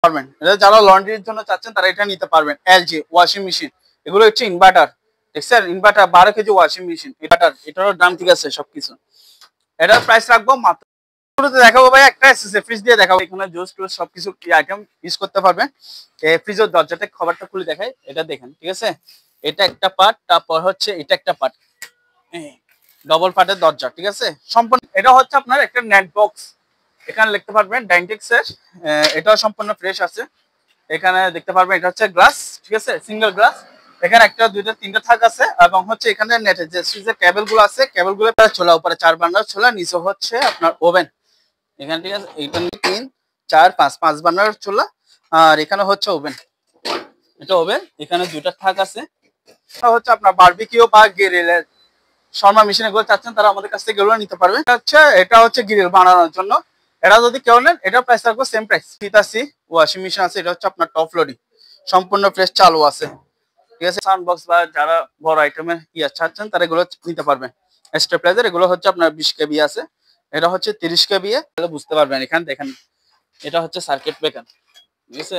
পারবেন। এটা যারা লন্ড্রির জন্য চাচ্ছেন তারা এটা নিতে পারবেন। এলজি ওয়াশিং মেশিন, এগুলো হচ্ছে ইনভার্টার। দেখছেন inverter 12 KG washing machine inverter, এটারও দাম ঠিক আছে সবকিছু। এটার প্রাইস রাখবো মাত্র, শুরুতে দেখাবো ভাই একটা এসএসএ ফ্রিজ দিয়ে দেখাবো। এখানে জুস টুস সবকিছু আইটেম ইউজ করতে পারবেন। এই ফ্রিজের দরজাটা খবরটা খুলে দেখাই, এটা দেখেন ঠিক আছে। এটা একটা পার্ট, তারপর হচ্ছে এটা একটা পার্ট, ডবল পার্টের দরজা ঠিক আছে সম্পূর্ণ। এটা হচ্ছে আপনার একটা নেট বক্স, এখানে লিখতে পারবেন ডাইনটেক্স এর। এটাও সম্পূর্ণ ফ্রেশ আছে। এখানে দেখতে পারবেন এটা হচ্ছে গ্লাস ঠিক আছে, সিঙ্গেল গ্লাস। এখানে একটা দুইটা তিনটা থাক আছে, এবং হচ্ছে এখানে নেটের যে সুইচের কেবল গুলো আছে, কেবল গুলো ছোলা, উপরে 4 বার্নার ছোলা, নিচে হচ্ছে আপনার ওভেন। এখানে ঠিক আছে, এখানে 3 4 5 বার্নার চুলা, আর এখানে হচ্ছে ওভেন। এটা ওভেন, এখানে দুইটা থাক আছে। এটা হচ্ছে আপনার বারবিকিউ বা গ্রিলের শর্মা মেশিন, এগুলো চাচ্ছেন তারা আমাদের কাছ থেকে এগুলো নিতে পারবেন। এটা হচ্ছে গ্রিল বানানোর জন্য। এটা যদি কেউ নেন এটা প্রাইস থাকবে সেম প্রাইস। হিতাসি ওয়াশিং মেশিন আছে, এটা হচ্ছে আপনার টপ লোডিং, সম্পূর্ণ ফ্রেশ চালু আছে ঠিক আছে। সাউন্ড বক্স বা যারা বড় আইটেমের চাচ্ছেন তারা এগুলো নিতে পারবেন। স্টেবিলাইজার এগুলো হচ্ছে আপনার 20 কেবি আছে, এটা হচ্ছে 30 কেবি, তাহলে বুঝতে পারবেন। এখানে দেখেন এটা হচ্ছে সার্কিট ব্রেকার ঠিক আছে,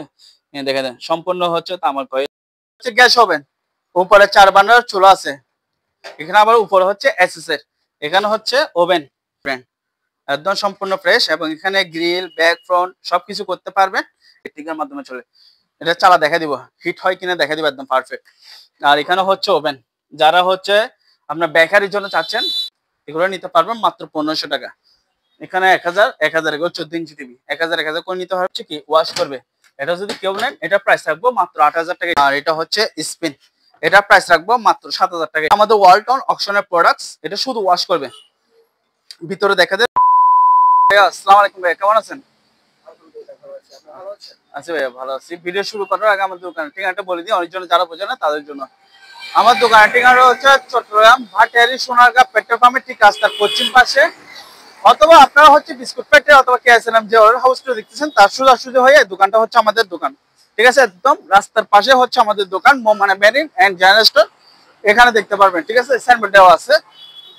দেখে দেন সম্পূর্ণ হচ্ছে তামার কয়েল। হচ্ছে গ্যাস ওভেন, উপরে 4 বার্নার চুলা আছে। এখানে আবার উপরে হচ্ছে এসএস এর, এখানে হচ্ছে ওভেন ব্র্যান্ড, একদম সম্পূর্ণ ফ্রেশ। এবং এখানে গ্রিল ব্যাক ফ্রন্ট সবকিছু করতে পারবেন ইলেকট্রিকের মাধ্যমে চলে। এটা চালা দেখা দিব, হিট হয় কিনা দেখা দিব, একদম পারফেক্ট। আর এখানে হচ্ছে ওভেন, যারা হচ্ছে আপনার বেকারির জন্য চাচ্ছেন এগুলো নিতে পারবেন মাত্র 1500 টাকা। এখানে 1000 এগুলো 14 ইঞ্চি টিভি 1000 করে নিতে হচ্ছে কি ওয়াশ করবে। এটা যদি কেউ নেন এটা প্রাইস রাখবো মাত্র 8000 টাকা। আর এটা হচ্ছে স্পিন, এটা প্রাইস রাখবো মাত্র 7000 টাকা। আমাদের ওয়ালটন অকশনের প্রোডাক্টস, এটা শুধু ওয়াশ করবে। ভিতরে দেখা যায়। আসসালামু আলাইকুম ভাই, কেমন আছেন? আচ্ছা ভাইয়া ভালো আছি। ভিডিও শুরু করার আগে আমাদের দোকানের ঠিকানাটা বলে দিই, অনেকজন যারা বোঝে না তাদের জন্য। আমার দোকানের ঠিকানা হচ্ছে চট্টগ্রাম ভাটিয়ারি সোনারগাঁ পেট্রোল পাম্পের ঠিক রাস্তার পশ্চিম পাশে, অথবা আপনারা হচ্ছে বিস্কুট ফ্যাক্টরি অথবা কেএসএলএম যে হাউসটা দেখতেছেন তার সোজাসুজি হয়ে দোকানটা হচ্ছে আমাদের দোকান ঠিক আছে। একদম রাস্তার পাশে হচ্ছে আমাদের দোকান, মানে মেরিন এন্ড জেনারেল স্টোর, এখানে দেখতে পারবেন ঠিক আছে, সাইনবোর্ড দেওয়া আছে।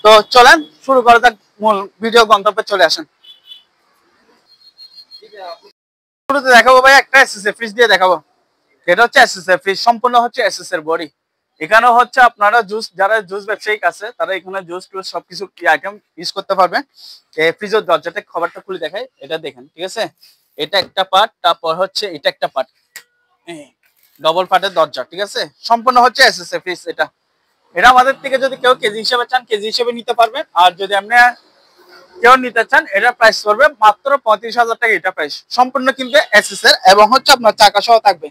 তো চলেন শুরু করা যাক, মূল ভিডিও গন্তব্যে চলে আসেন। শুরুতে দেখাবো ভাই একটা এসএসএ ফ্রিজ দিয়ে দেখাবো। এটা হচ্ছে এসএসএ ফ্রিজ, সম্পূর্ণ হচ্ছে এসএসএ এর বডি। এখানে হচ্ছে আপনারা জুস, যারা জুস ব্যবসায়িক আছে তারা এখানে জুস টুস সবকিছু আইটেম ইউজ করতে পারবেন। এই ফ্রিজের দরজাটা খবরটা খুলে দেখাই, এটা দেখেন ঠিক আছে। এটা একটা পার্ট, তারপর হচ্ছে এটা একটা পার্ট, ডবল পার্টের দরজা ঠিক আছে, সম্পূর্ণ হচ্ছে এসএসএ ফ্রিজ। এটা এটা আমাদের থেকে যদি কেউ কেজি হিসেবে চান কেজি হিসেবে নিতে পারবেন। আর যদি আপনি কেউ নিতে চান এটা প্রাইস পড়বে মাত্র 35,000 টাকা। এটা প্রাইস সম্পূর্ণ কিন্তু এসএস এর, এবং হচ্ছে আপনার চাকা সহ থাকবে,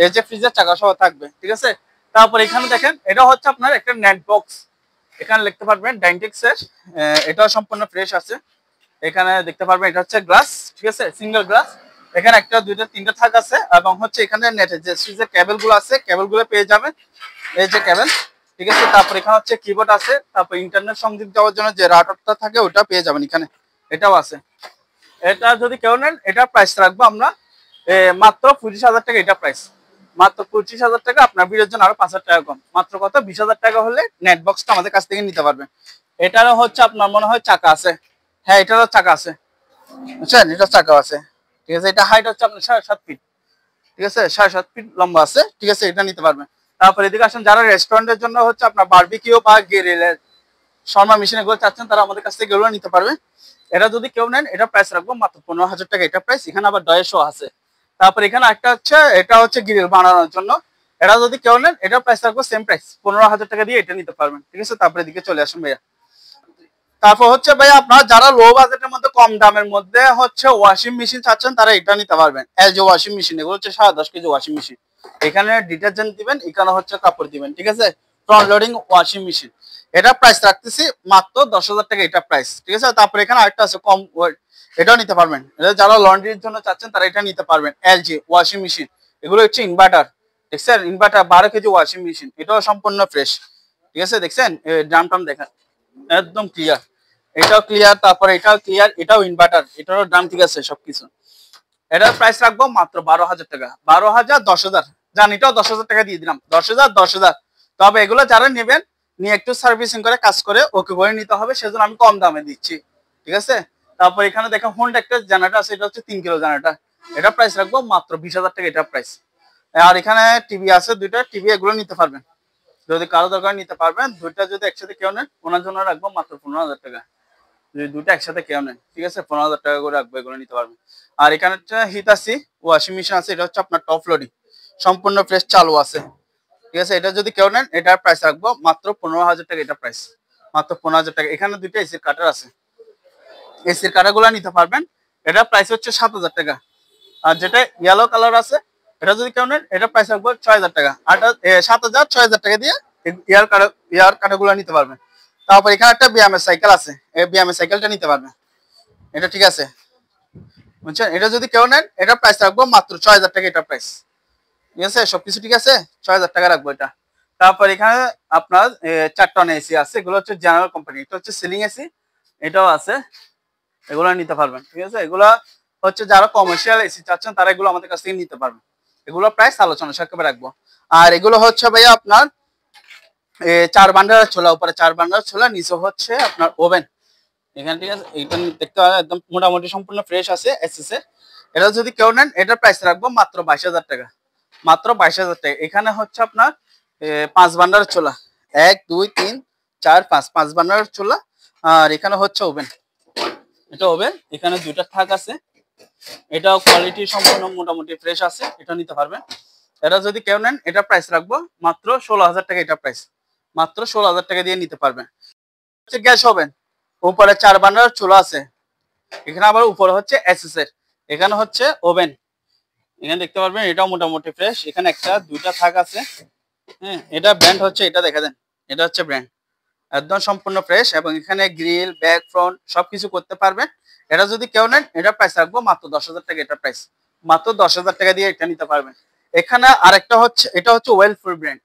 এই যে ফ্রিজের চাকা সহ থাকবে ঠিক আছে। তারপর এখানে দেখেন এটা হচ্ছে আপনার একটা নেট বক্স, এখানে লিখতে পারবেন ডাইনটেক্স এর। এটাও সম্পূর্ণ ফ্রেশ আছে। এখানে দেখতে পারবেন এটা হচ্ছে গ্লাস ঠিক আছে, সিঙ্গেল গ্লাস। এখানে একটা দুইটা তিনটা থাক আছে, এবং হচ্ছে এখানে নেটের যে সুইচের কেবল গুলো আছে, কেবল গুলো পেয়ে যাবেন, এই যে কেবল ঠিক আছে। তারপর এখানে হচ্ছে কিবোর্ড আছে, তারপর ইন্টারনেট সংযোগ দেওয়ার জন্য যে রাউটারটা থাকে ওটা পেয়ে যাবেন এখানে, এটাও আছে। এটা যদি কেউ নেন এটা প্রাইস রাখবো আমরা মাত্র 25,000 টাকা। এটা প্রাইস মাত্র 25,000 টাকা। আপনার ভিডিওর জন্য আরো 5,000 টাকা কম, মাত্র কত 20,000 টাকা হলে নেট বক্সটা আমাদের কাছ থেকে নিতে পারবেন। এটারও হচ্ছে আপনার মনে হয় চাকা আছে, হ্যাঁ এটারও চাকা আছে বুঝছেন, এটা চাকা আছে ঠিক আছে। এটা হাইট হচ্ছে আপনার 7.5 ফিট ঠিক আছে, 7.5 ফিট লম্বা আছে ঠিক আছে, এটা নিতে পারবেন। তারপর এদিকে আসেন, যারা রেস্টুরেন্টের জন্য হচ্ছে আপনার বারবিকিউ বা গ্রিলের শর্মা মেশিন এগুলো চাচ্ছেন তারা আমাদের কাছ থেকে এগুলো নিতে পারবেন। এটা যদি কেউ নেন এটা প্রাইস রাখবো মাত্র 15,000 টাকা। এটা প্রাইস, এখানে আবার ডয়েশও আছে। তারপর এখানে একটা হচ্ছে, এটা হচ্ছে গ্রিল বানানোর জন্য। এটা যদি কেউ নেন এটা প্রাইস রাখবো সেম প্রাইস 15,000 টাকা দিয়ে এটা নিতে পারবেন ঠিক আছে। তারপরে এদিকে চলে আসুন ভাইয়া। তারপর হচ্ছে ভাই আপনারা যারা লো বাজেটের মধ্যে কম দামের মধ্যে হচ্ছে ওয়াশিং মেশিন চাচ্ছেন তারা এটা নিতে পারবেন। এলজি ওয়াশিং মেশিন, এগুলো হচ্ছে 10.5 কেজি ওয়াশিং মেশিন। এখানে ডিটারজেন্ট দিবেন, এখানে হচ্ছে কাপড় দিবেন ঠিক আছে। ফ্রন্ট লোডিং ওয়াশিং মেশিন, এটা প্রাইস রাখতেছি মাত্র 10,000 টাকা। এটা প্রাইস ঠিক আছে। তারপর এখানে আরেকটা আছে কম ওয়েট, এটাও নিতে পারবেন। এটা যারা লন্ড্রির জন্য চাচ্ছেন তারা এটা নিতে পারবেন। এলজি ওয়াশিং মেশিন, এগুলো হচ্ছে ইনভার্টার দেখছেন, ইনভার্টার 12 কেজি ওয়াশিং মেশিন, এটাও সম্পূর্ণ ফ্রেশ ঠিক আছে। দেখছেন ড্রাম টাম দেখেন একদম ক্লিয়ার, এটাও ক্লিয়ার, তারপরে এটাও ক্লিয়ার, এটাও ইনভার্টার, এটারও দাম ঠিক আছে সবকিছু। এটার প্রাইস রাখবো মাত্র 12,000 টাকা। 12,000 10,000, জান এটাও 10,000 টাকা দিয়ে দিলাম, 10,000 10,000। তবে এগুলো যারা নেবেন নিয়ে একটু সার্ভিসিং করে কাজ করে ওকে করে নিতে হবে, সেজন্য আমি কম দামে দিচ্ছি ঠিক আছে। তারপর এখানে দেখেন হোন্ডা একটা জেনারেটর আছে, এটা হচ্ছে 3 কিলো জেনারেটর, এটা প্রাইস রাখবো মাত্র 20,000 টাকা, এটা প্রাইস। আর এখানে টিভি আছে দুইটা, টিভি এগুলো নিতে পারবেন, যদি কারো দরকার নিতে পারবেন। দুইটা যদি একসাথে কেউ নেন ওনার জন্য রাখবো মাত্র 15,000 টাকা, যদি দুইটা একসাথে কেউ নেন, ঠিক আছে, 15,000 টাকা করে রাখবো, এগুলো নিতে পারবেন। আর এখানে একটা হিতাসি ওয়াশিং মেশিন আছে, এটা হচ্ছে আপনার টপ লোডিং, সম্পূর্ণ ফ্রেশ চালু আছে, ঠিক আছে। এটা যদি কেউ নেন এটার প্রাইস রাখবো মাত্র 15,000 টাকা, এটা প্রাইস মাত্র 15,000 টাকা। এখানে দুইটা এসির কাটার আছে, এসির কাটারগুলো নিতে পারবেন, এটা প্রাইস হচ্ছে 7,000 টাকা। আর যেটা ইয়েলো কালার আছে এটা যদি কেউ নেন এটা প্রাইস রাখবো 6,000 টাকা। 7,000 6,000 টাকা দিয়ে ইয়ার কাটারগুলো নিতে পারবেন। তারপর এখানে একটা বিএমএস সাইকেল আছে, এই বিএমএস সাইকেলটা নিতে পারবেন, এটা ঠিক আছে, বুঝছেন। এটা যদি কেউ নেন এটা প্রাইস রাখবো মাত্র 6,000 টাকা, এটা প্রাইস, ঠিক আছে, সবকিছু ঠিক আছে, 6,000 টাকা রাখবো এটা। তারপর এখানে আপনার 4 টন এসি আছে, এগুলো হচ্ছে জেনারেল কোম্পানি, এটা হচ্ছে সিলিং এসি, এটাও আছে, এগুলো নিতে পারবেন, ঠিক আছে। এগুলো হচ্ছে যারা কমার্শিয়াল এসি চাচ্ছেন তারা এগুলো আমাদের কাছ থেকে নিতে পারবেন, এগুলো প্রাইস আলোচনা সাপেক্ষে রাখবো। আর এগুলো হচ্ছে ভাইয়া আপনার 4 বান্ডারের ছোলা, উপরে 4 বান্ডারের ছোলা, নিচে হচ্ছে আপনার ওভেন, এখানে ঠিক আছে। এটা দেখতে একদম মোটামুটি সম্পূর্ণ ফ্রেশ আছে এসএস এর। এটা যদি কেউ নেন এটার প্রাইস রাখবো মাত্র 22,000 টাকা, মাত্র 22,000 টাকা। এখানে হচ্ছে আপনার 5 বান্ডারের চোলা, 1 2 3 4 5 বান্ডারের চোলা। আর এখানে হচ্ছে ওভেন, এটা ওভেন, এখানে দুইটা থাক আছে, এটাও কোয়ালিটি সম্পূর্ণ মোটামুটি ফ্রেশ আছে, এটা নিতে পারবেন। এটা যদি কেউ নেন এটা প্রাইস রাখবো মাত্র 16,000 টাকা, এটা প্রাইস মাত্র 16,000 টাকা দিয়ে নিতে পারবেন। হচ্ছে গ্যাস ওভেন, উপরে 4 বান্ডারের চুলা আছে, এখানে আবার উপরে হচ্ছে এসএস এর, এখানে হচ্ছে ওভেন, এখানে দেখতে পারবেন এটাও মোটামুটি ফ্রেশ। এখানে একটা দুইটা থাক আছে, হ্যাঁ, এটা ব্র্যান্ড হচ্ছে, এটা দেখা দেন, এটা হচ্ছে ব্র্যান্ড, একদম সম্পূর্ণ ফ্রেশ। এবং এখানে গ্রিল ব্যাক ফ্রন্ট সবকিছু করতে পারবেন। এটা যদি কেউ নেন এটা প্রাইস রাখবো মাত্র 10,000 টাকা, এটা প্রাইস মাত্র 10,000 টাকা দিয়ে এটা নিতে পারবেন। এখানে আরেকটা হচ্ছে, এটা হচ্ছে ওয়েলফুল ব্র্যান্ড,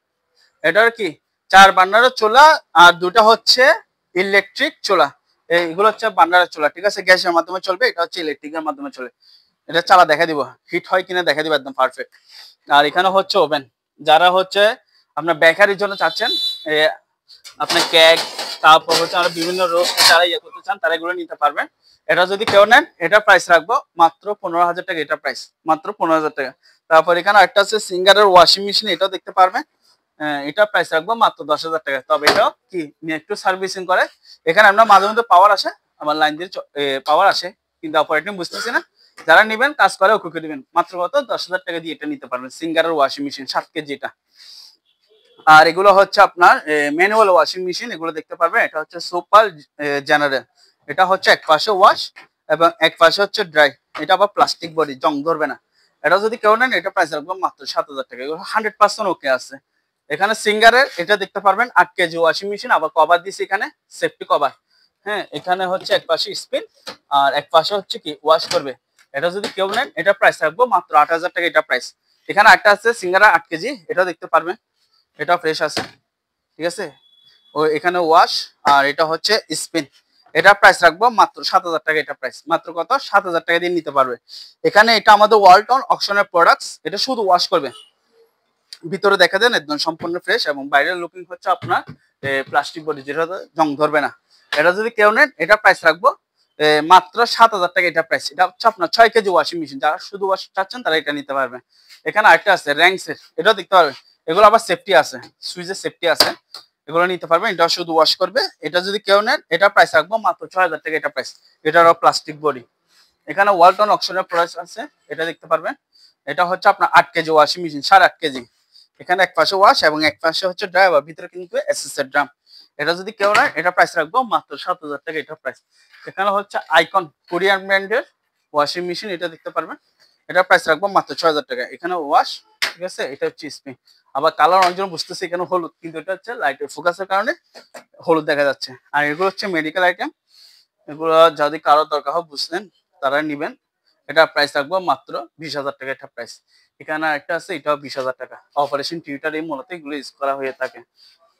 এটার কি 4 বার্নারের চুলা আর দুটা হচ্ছে ইলেকট্রিক চুলা, এইগুলো হচ্ছে বার্নারের চুলা, ঠিক আছে, গ্যাসের মাধ্যমে চলবে, এটা হচ্ছে ইলেকট্রিকের মাধ্যমে চলে। এটা চালা দেখা দিব, হিট হয় কিনা দেখা দিব, একদম পারফেক্ট। আর এখানে হচ্ছে ওভেন, যারা হচ্ছে আপনার বেকারির জন্য চাচ্ছেন, আপনার কেক, তারপর হচ্ছে আমরা বিভিন্ন রোস্ট যারা ইয়ে করতে চান তারা এগুলো নিতে পারবেন। এটা যদি কেউ নেন এটা প্রাইস রাখবো মাত্র 15,000 টাকা, এটা প্রাইস মাত্র 15,000 টাকা। তারপর এখানে একটা আছে সিঙ্গারের ওয়াশিং মেশিন, এটাও দেখতে পারবেন, এটা প্রাইস রাখবো মাত্র 10,000 টাকা। তবে এটাও কি একটু সার্ভিসিং করে, এখানে আমরা মাঝে মধ্যে পাওয়ার আসে, আমার লাইন দিয়ে পাওয়ার আসে, কিন্তু অপারেটিং বুঝতেছি না, যারা নেবেন কাজ করে ওকে দিবেন, মাত্র কত 10,000 টাকা দিয়ে এটা নিতে পারবেন, সিঙ্গারের ওয়াশিং মেশিন 7 কেজি এটা। আর এগুলো হচ্ছে আপনার ম্যানুয়াল ওয়াশিং মেশিন, এগুলো দেখতে পারবেন, এটা হচ্ছে সুপার জেনারেল, এটা হচ্ছে এক পাশে ওয়াশ এবং এক পাশে হচ্ছে ড্রাই, এটা আবার প্লাস্টিক বডি, জং ধরবে না। এটা যদি কেউ নেন এটা প্রাইস রাখবো মাত্র 7,000 টাকা, এগুলো 100% ওকে আছে। এখানে সিঙ্গারের এটা দেখতে পারবেন 8 কেজি ওয়াশিং মেশিন, আবার কভার দিছি এখানে সেফটি কভার, হ্যাঁ, এখানে হচ্ছে এক পাশে স্পিন আর এক পাশে হচ্ছে কি ওয়াশ করবে। এটা যদি কেউ নেন এটা প্রাইস রাখবো মাত্র 8,000 টাকা, এটা প্রাইস। এখানে একটা আছে সিঙ্গারা 8 কেজি, এটা দেখতে পারবেন, এটা ফ্রেশ আছে, ঠিক আছে। ও এখানে ওয়াশ আর এটা হচ্ছে স্পিন, এটা প্রাইস রাখবো মাত্র 7,000 টাকা, এটা প্রাইস মাত্র কত 7,000 টাকা দিয়ে নিতে পারবে। এখানে এটা আমাদের ওয়ালটন অকশনের প্রোডাক্টস, এটা শুধু ওয়াশ করবে, ভিতরে দেখা দেন একদম সম্পূর্ণ ফ্রেশ এবং বাইরের লুকিং হচ্ছে আপনার প্লাস্টিক বডি, যেটা জং ধরবে না। এটা যদি কেউ নেন এটা প্রাইস রাখবো মাত্র 7,000 টাকা, এটা প্রাইস। এটা হচ্ছে আপনার 6 কেজি ওয়াশিং মেশিন, যারা শুধু ওয়াশ চাচ্ছেন তারা এটা নিতে পারবেন। এখানে আরেকটা আছে র্যাঙ্কসের, এটাও দেখতে পারবেন, এগুলো আবার সেফটি আছে, সুইচের সেফটি আছে, এগুলো নিতে পারবেন, এটা শুধু ওয়াশ করবে। এটা যদি কেউ নেন এটা প্রাইস রাখবো মাত্র 6,000 টাকা, এটা প্রাইস, এটারও প্লাস্টিক বডি। এখানে ওয়ালটন অকশনের প্রোডাক্ট আছে, এটা দেখতে পারবেন, এটা হচ্ছে আপনার 8 কেজি ওয়াশিং মেশিন, 8.5 কেজি। এখানে এক পাশে ওয়াশ এবং এক পাশে হচ্ছে ড্রাইভার, ভিতরে কিন্তু এসএস এর ড্রাম। এটা যদি কেউ নেয় এটা প্রাইস রাখবো মাত্র 7,000 টাকা, এটা প্রাইস। এখানে হচ্ছে আইকন কোরিয়ান ব্র্যান্ডের ওয়াশিং মেশিন, এটা দেখতে পারবেন, এটা প্রাইস রাখবো মাত্র 6,000 টাকা। এখানে ওয়াশ, ঠিক আছে, এটা হচ্ছে স্পিন। আবার কালার অনেকজন বুঝতেছে এখানে হলুদ, কিন্তু এটা হচ্ছে লাইটের ফোকাসের কারণে হলুদ দেখা যাচ্ছে। আর এগুলো হচ্ছে মেডিকেল আইটেম, এগুলো যদি কারো দরকার হয় বুঝলেন তারা নিবেন। এটা প্রাইস রাখবো মাত্র 20,000 টাকা, এটা প্রাইস। এখানে একটা আছে, এটাও 20,000 টাকা। অপারেশন থিয়েটার এই মূলত এগুলো ইউজ করা হয়ে থাকে,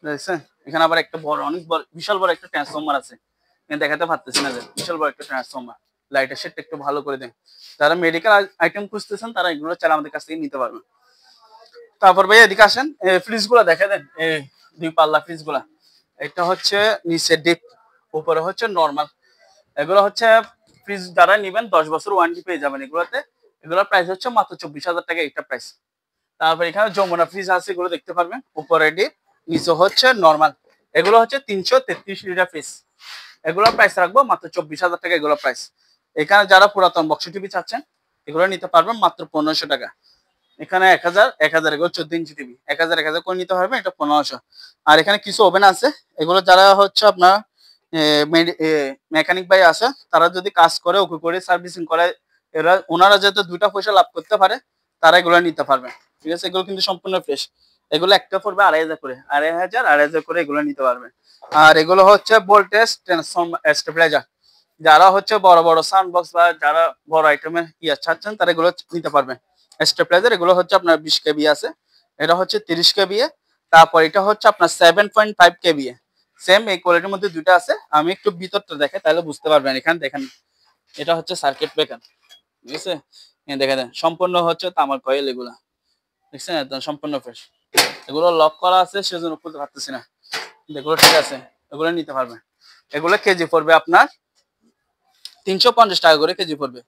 দেখছেন। এখানে আবার একটা বড়, অনেক বড়, বিশাল বড় একটা ট্রান্সফরমার আছে, দেখাতে পারতেছি না, যে বিশাল বড় একটা ট্রান্সফরমার, লাইটের শেডটা একটু ভালো করে দেন। যারা মেডিকেল আইটেম খুঁজতেছেন তারা এগুলো চাইলে আমাদের কাছ থেকে নিতে পারবেন। তারপর ভাই এদিকে আসেন, ফ্রিজ গুলা দেখে দেন, এই 2 পাল্লা ফ্রিজ গুলা, এটা হচ্ছে নিচে ডিপ, উপরে হচ্ছে নর্মাল। এগুলো হচ্ছে ফ্রিজ যারা নিবেন 10 বছর ওয়ারেন্টি পেয়ে যাবেন এগুলোতে। এগুলোর প্রাইস হচ্ছে মাত্র 24,000 টাকা এটা প্রাইস। তারপর এখানে যমুনা ফ্রিজ আছে, এগুলো দেখতে পারবেন, উপরে ডিপ, নিচে হচ্ছে নরমাল। এগুলো হচ্ছে 333 লিটার ফ্রিজ। এগুলোর প্রাইস রাখবো মাত্র 24,000 টাকা এগুলোর প্রাইস। এখানে যারা পুরাতন বক্স টিভি চাচ্ছেন এগুলো নিতে পারবেন মাত্র 1500 টাকা। এখানে 1000 এগুলো 14 ইঞ্চি টিভি 1000 করে নিতে পারবেন, এটা 1500। আর এখানে কিছু ওভেন আছে, এগুলো যারা হচ্ছে আপনার মেকানিক ভাই আছে, তারা যদি কাজ করে ওকে করে সার্ভিসিং করে, ওনারা যাতে 2টা পয়সা লাভ করতে পারে, তারা এগুলো নিতে পারবে। ঠিক আছে, এগুলো কিন্তু সম্পূর্ণ ফ্রেশ। এগুলো একটা পড়বে 2500 করে, 2500 করে এগুলো নিতে পারবে। আর এগুলো হচ্ছে ভোল্টেজ ট্রান্সফর্মার স্টেবিলাইজার, যারা হচ্ছে বড় বড় সাউন্ড বক্স বা যারা বড় আইটেমের ইয়া চাচ্ছেন তারা এগুলো নিতে পারবেন। স্টেবিলাইজার এগুলো হচ্ছে আপনার 20 কেবি আছে, এটা হচ্ছে 30 কেবি। তারপর এটা হচ্ছে আপনার 7.5 কেবি। সেম এই কোয়ালিটির মধ্যে দুটো আছে, আমি একটু ভিতরটা দেখাই তাহলে বুঝতে পারবেন। এখানে দেখেন, এটা হচ্ছে সার্কিট ব্রেকার, ঠিক আছে, দেখে দেন সম্পূর্ণ হচ্ছে তামার কয়েল, এগুলা দেখছেন একদম সম্পূর্ণ ফ্রেশ। এগুলো লক করা আছে সেজন্য খুলতে পারতেছি না, এগুলো ঠিক আছে, এগুলো নিতে পারবেন। এগুলো কেজি পড়বে আপনার 350 টাকা করে কেজি পড়বে,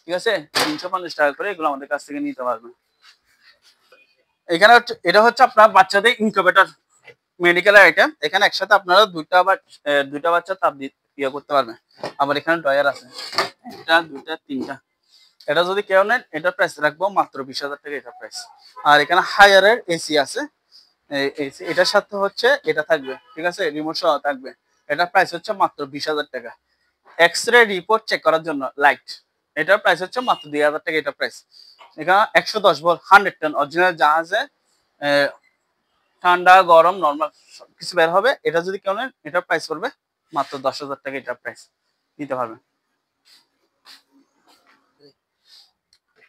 ঠিক আছে, 350 টাকা করে এগুলো আমাদের কাছ থেকে নিতে পারবেন। এখানে এটা হচ্ছে আপনার বাচ্চাদের ইনকিউবেটর মেডিকেলের আইটেম। এখানে একসাথে আপনারা দুইটা বাচ্চা তাপ ইয়ে করতে পারবেন। আবার এখানে ডয়ার আছে, একটা দুইটা তিনটা। এটা যদি কেউ নেন এটার প্রাইস রাখবো মাত্র 20,000 টাকা এটা প্রাইস। আর এখানে হায়ারের এসি আছে, এসি এটার সাথে হচ্ছে এটা থাকবে, ঠিক আছে, রিমোট সহ থাকবে। এটার প্রাইস হচ্ছে মাত্র 20,000 টাকা। এক্সরে রিপোর্ট চেক করার জন্য লাইট, এটার প্রাইস হচ্ছে মাত্র 2,000 টাকা এটা প্রাইস। এখানে 110 ভোল্ট 100 টন অরিজিনাল জাহাজে ঠান্ডা গরম নরমাল কিছু বের হবে। এটা যদি কেউ নেন এটার প্রাইস পড়বে মাত্র 10,000 টাকা এটা প্রাইস নিতে পারবেন।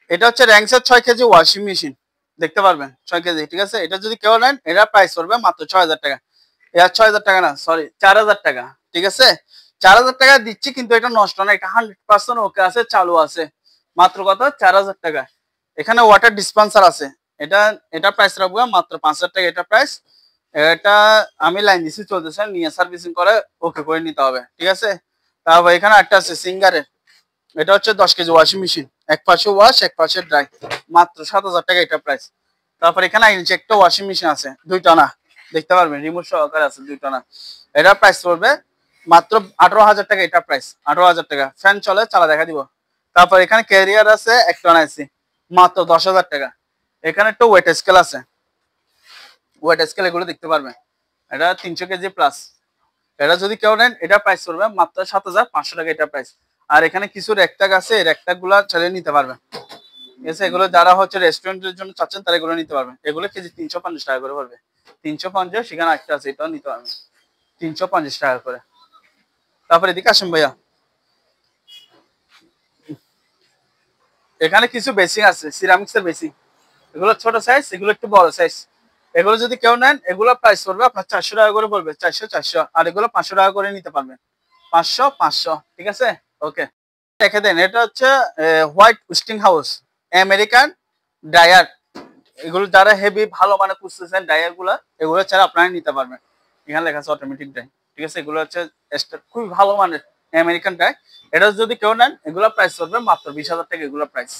এটা হচ্ছে র্যাংসের 6 কেজি ওয়াশিং মেশিন, দেখতে পারবেন 6 কেজি, ঠিক আছে। এটা যদি কেউ নেন এটার প্রাইস পড়বে মাত্র 6,000 টাকা। এটা 6,000 টাকা না, সরি 4,000 টাকা, ঠিক আছে। 4,000 টাকা দিচ্ছি, কিন্তু এটা নষ্ট না, এটা 100% ওকে আছে, চালু আছে। মাত্র কত? 4,000 টাকা। এখানে ওয়াটার ডিসপেন্সার আছে, এটা এটা প্রাইস রাখবো মাত্র 5,000 টাকা এটা প্রাইস। এটা আমি লাইন দিছি চলতেছে, নিয়ে সার্ভিসিং করে ওকে করে নিতে হবে, ঠিক আছে। তারপর এখানে একটা আছে সিঙ্গারের, এটা হচ্ছে 10 কেজি ওয়াশিং মেশিন, এক পাশে ওয়াশ এক পাশে ড্রাই, মাত্র 7,000 টাকা এটা প্রাইস। তারপর এখানে একটা ওয়াশিং মেশিন আছে 2 টনা, দেখতে পারবেন রিমোট সহকারে আছে 2 টনা। এটা প্রাইস পড়বে মাত্র 18,000 টাকা এটা প্রাইস, 18,000 টাকা। ফ্যান চলে, চালা দেখা দিব। তারপর এখানে ক্যারিয়ার আছে 1 টন এসি, মাত্র 10,000 টাকা। এখানে একটা ওয়েট স্কেল আছে, ওয়েট স্কেল এগুলো দেখতে পারবেন, এটা 300 কেজি প্লাস। এটা যদি কেউ নেন এটা প্রাইস পড়বে মাত্র 7,500 টাকা এটা প্রাইস। আর এখানে কিছু র্যাকট্যাগ আছে, র্যাকট্যাগ গুলা চালিয়ে নিতে পারবেন, ঠিক আছে। এগুলো যারা হচ্ছে রেস্টুরেন্টের জন্য চাচ্ছেন তারা এগুলো নিতে পারবেন। এগুলো কেজি 350 টাকা করে পড়বে, 350। সেখানে একটা আছে, এটাও নিতে পারবেন 350 টাকা করে। তারপরে এদিকে আসেন ভাইয়া, এখানে কিছু বেসিং আছে, সিরামিক্স এর বেসিং, এগুলো ছোট সাইজ, এগুলো একটু বড় সাইজ। এগুলো যদি কেউ নেন এগুলো প্রাইস পড়বে আপনার 400 টাকা করে পড়বে, 400। আর এগুলো 500 টাকা করে নিতে পারবেন, 500, ঠিক আছে, ওকে। দেখে দেন, এটা হচ্ছে হোয়াইট উস্টিং হাউস আমেরিকান ডায়ার। এগুলো যারা হেভি ভালো মানে খুঁজতেছেন ডায়ার গুলা, এগুলো ছাড়া আপনারা নিতে পারবেন। এখানে লেখা আছে অটোমেটিক ডাই, ঠিক আছে। এগুলো হচ্ছে খুবই ভালো মানের আমেরিকান ডাই। এটা যদি কেউ নেন এগুলো প্রাইস পড়বে মাত্র 20,000 টাকা এগুলো প্রাইস।